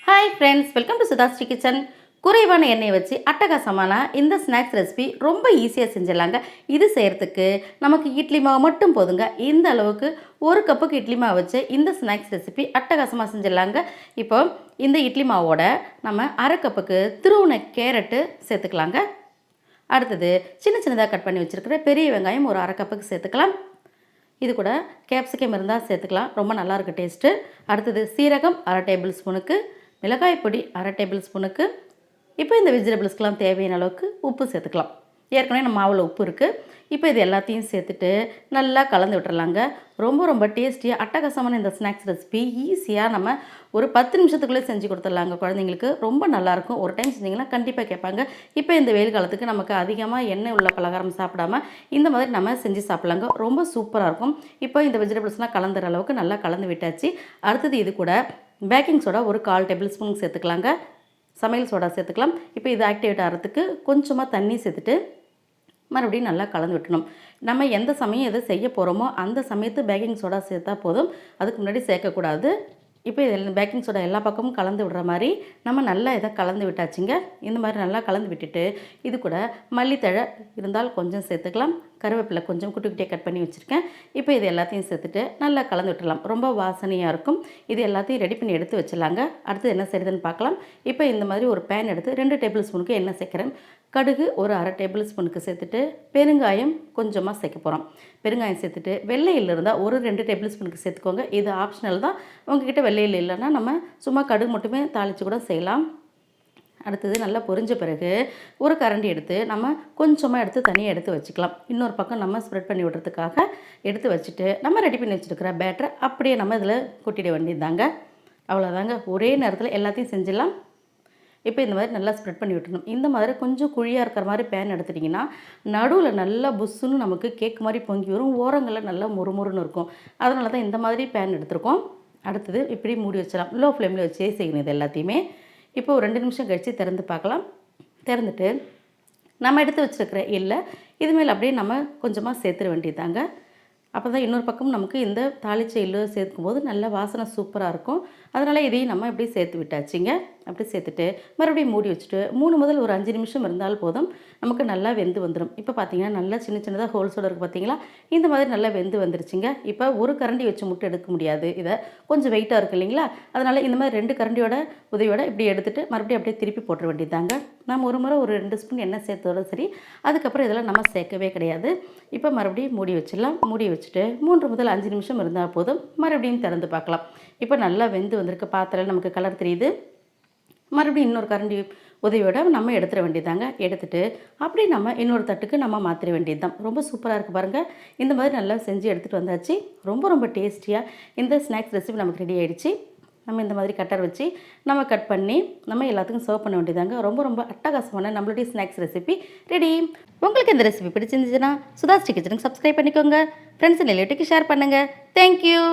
Hi friends, welcome to SudhaSri kitchen. குறைவான எண்ணெயை வச்சு அட்டகாசமான இந்த ஸ்நாக்ஸ் ரெசிபி ரொம்ப ஈஸியாக செஞ்சிடலாங்க. இது செய்கிறதுக்கு நமக்கு இட்லி மாவு மட்டும் போதுங்க. இந்த அளவுக்கு ஒரு கப்புக்கு இட்லி மாவு வச்சு இந்த ஸ்நாக்ஸ் ரெசிபி அட்டகாசமாக செஞ்சிடலாங்க. இப்போ இந்த இட்லி மாவோட நம்ம அரை கப்புக்கு துருவின கேரட்டு சேர்த்துக்கலாங்க. அடுத்தது சின்ன சின்னதாக கட் பண்ணி வச்சுருக்கிற பெரிய வெங்காயம் ஒரு அரை கப்புக்கு சேர்த்துக்கலாம். இது கூட கேப்சிகம் இருந்தால் சேர்த்துக்கலாம், ரொம்ப நல்லாயிருக்கு டேஸ்ட்டு. அடுத்தது சீரகம் அரை டேபிள் ஸ்பூனுக்கு, மிளகாய் பொடி அரை டேபிள் ஸ்பூனுக்கு. இப்போ இந்த வெஜிடபிள்ஸ்க்கெலாம் தேவையான அளவுக்கு உப்பு சேர்த்துக்கலாம். ஏற்கனவே நம்ம மாவில் உப்பு இருக்குது. இப்போ இது எல்லாத்தையும் சேர்த்துட்டு நல்லா கலந்து விட்டுறலாங்க. ரொம்ப ரொம்ப டேஸ்டியாக அட்டகாசமான இந்த ஸ்நாக்ஸ் ரெசிபி ஈஸியாக நம்ம ஒரு 10 நிமிஷத்துக்குள்ளே செஞ்சு கொடுத்துடலாங்க. குழந்தைங்களுக்கு ரொம்ப நல்லாயிருக்கும். ஒரு டைம் செஞ்சிங்கன்னா கண்டிப்பாக கேட்பாங்க. இப்போ இந்த வெயில் காலத்துக்கு நமக்கு அதிகமாக எண்ணெய் உள்ள பலகாரம் சாப்பிடாமல் இந்த மாதிரி நம்ம செஞ்சு சாப்பிட்லாங்க. ரொம்ப சூப்பராக இருக்கும். இப்போ இந்த வெஜிடபிள்ஸ்லாம் கலந்துற அளவுக்கு நல்லா கலந்து விட்டாச்சு. அடுத்தது இது கூட பேக்கிங் சோடா ஒரு 1/4 டேபிள் ஸ்பூன் சேர்த்துக்கலாங்க. சமையல் சோடா சேர்த்துக்கலாம். இப்போ இது ஆக்டிவேட் ஆகிறதுக்கு கொஞ்சமாக தண்ணி சேர்த்துட்டு மறுபடியும் நல்லா கலந்து விட்டணும். நம்ம எந்த சமயம் எதை செய்ய போகிறோமோ அந்த சமயத்து பேக்கிங் சோடா சேர்த்தா போதும், அதுக்கு முன்னாடி சேர்க்கக்கூடாது. இப்போ இதில் பேக்கிங் சோடா எல்லா பக்கமும் கலந்து விடுற மாதிரி நம்ம நல்லா இதை கலந்து விட்டாச்சுங்க. இந்த மாதிரி நல்லா கலந்து விட்டுட்டு இது கூட மல்லித்தழை இருந்தால் கொஞ்சம் சேர்த்துக்கலாம். கருவேப்பிலை கொஞ்சம் குட்டி குட்டியாக கட் பண்ணி வச்சுருக்கேன். இப்போ இது எல்லாத்தையும் சேர்த்துட்டு நல்லா கலந்து விட்டுடலாம். ரொம்ப வாசனையாக இருக்கும். இது எல்லாத்தையும் ரெடி பண்ணி எடுத்து வச்சிடலாங்க. அடுத்து என்ன செய்யுதுன்னு பார்க்கலாம். இப்போ இந்த மாதிரி ஒரு பேன் எடுத்து 2 டேபிள் ஸ்பூனுக்கு எண்ணெய் சேர்க்குறேன். கடுகு ஒரு அரை டேபிள் ஸ்பூனுக்கு சேர்த்துட்டு பெருங்காயம் கொஞ்சமாக சேர்க்க போகிறோம். பெருங்காயம் சேர்த்துட்டு வெள்ளையில் இருந்தால் ஒரு 2 டேபிள் ஸ்பூனுக்கு சேர்த்துக்கோங்க. இது ஆப்ஷனல் தான். உங்ககிட்ட வெள்ளையில் இல்லைன்னா நம்ம சும்மா கடுகு மட்டுமே தாளித்து கூட செய்யலாம். அடுத்தது நல்லா பொரிஞ்ச பிறகு ஒரு கரண்டி எடுத்து நம்ம கொஞ்சமாக எடுத்து தனியாக எடுத்து வச்சுக்கலாம். இன்னொரு பக்கம் நம்ம ஸ்ப்ரெட் பண்ணி விடுறதுக்காக எடுத்து வச்சுட்டு நம்ம ரெடி பண்ணி வச்சுருக்கிற பேட்டரை அப்படியே நம்ம இதில் கொட்டிட வேண்டியதுதாங்க. அவ்வளோதாங்க, ஒரே நேரத்தில் எல்லாத்தையும் செஞ்சிடலாம். இப்போ இந்த மாதிரி நல்லா ஸ்ப்ரெட் பண்ணி விட்டுணும். இந்த மாதிரி கொஞ்சம் குழியாக இருக்கிற மாதிரி பேன் எடுத்துட்டிங்கன்னா நடுவில் நல்லா புஷ்ஷுன்னு நமக்கு கேக் மாதிரி பொங்கி வரும், ஓரங்களில் நல்லா முறுமுறுன்னு இருக்கும். அதனால தான் இந்த மாதிரி பேன் எடுத்துருக்கோம். அடுத்தது இப்படி மூடி வச்சிடலாம். லோ ஃப்ளேமில் வச்சே செய்யணும் இது எல்லாத்தையுமே. இப்போ ஒரு 2 நிமிஷம் கழித்து திறந்து பார்க்கலாம். திறந்துட்டு நம்ம எடுத்து வச்சுருக்கிற எள்ளை இது மேலே அப்படியே நம்ம கொஞ்சமாக சேர்த்துட வேண்டியதாங்க. அப்போ தான் இன்னொரு பக்கம் நமக்கு இந்த தாளிச்ச எள்ளு சேர்க்கும்போது நல்ல வாசனை சூப்பராக இருக்கும். அதனால் இதையும் நம்ம இப்படி சேர்த்து விட்டாச்சுங்க. அப்படி சேர்த்துட்டு மறுபடியும் மூடி வச்சுட்டு 3 முதல் ஒரு 5 நிமிஷம் இருந்தால் போதும், நமக்கு நல்லா வெந்து வந்துடும். இப்போ பார்த்தீங்கன்னா நல்லா சின்ன சின்னதாக ஹோல்ஸோடு இருக்குது பார்த்தீங்களா, இந்த மாதிரி நல்லா வெந்து வந்துருச்சுங்க. இப்போ ஒரு கரண்டி வச்சு முட்டை எடுக்க முடியாது, இதை கொஞ்சம் வெயிட்டாக இருக்குது இல்லைங்களா, அதனால் இந்த மாதிரி 2 கரண்டியோட உதவியோட இப்படி எடுத்துகிட்டு மறுபடியும் அப்படியே திருப்பி போட்டுற வேண்டியதாங்க. நம்ம ஒரு முறை ஒரு 2 ஸ்பூன் எண்ணெய் சேர்த்தோட சரி, அதுக்கப்புறம் இதெல்லாம் நம்ம சேர்க்கவே கிடையாது. இப்போ மறுபடியும் மூடி வச்சிடலாம். மூடி வச்சுட்டு 3 முதல் 5 நிமிஷம் இருந்தால் போதும், மறுபடியும் திறந்து பார்க்கலாம். இப்போ நல்லா வெந்து வந்திருக்கு, பாத்திரம் நமக்கு கலர் தெரியுது. மறுபடியும் இன்னொரு கரண்டி உதவியோட நம்ம எடுத்துட வேண்டியதாங்க. எடுத்துகிட்டு அப்படியே நம்ம இன்னொரு தட்டுக்கு நம்ம மாற்றிட வேண்டியது தான். ரொம்ப சூப்பராக இருக்குது பாருங்கள். இந்த மாதிரி நல்லா செஞ்சு எடுத்துகிட்டு வந்தாச்சு. ரொம்ப ரொம்ப டேஸ்டியாக இந்த ஸ்நாக்ஸ் ரெசிபி நமக்கு ரெடி ஆகிடுச்சு. நம்ம இந்த மாதிரி கட்டர் வச்சு நம்ம கட் பண்ணி நம்ம எல்லாத்துக்கும் சர்வ் பண்ண வேண்டியதாங்க. ரொம்ப ரொம்ப அட்டகாசமான நம்மளுடைய ஸ்நாக்ஸ் ரெசிபி ரெடி. உங்களுக்கு இந்த ரெசிபி பிடிச்சிருந்துச்சுன்னா SudhaSri கிச்சனுக்கு சப்ஸ்கிரைப் பண்ணிக்கோங்க. ஃப்ரெண்ட்ஸ் ரிலேட்டிவ்க்கு ஷேர் பண்ணுங்கள். தேங்க்யூ.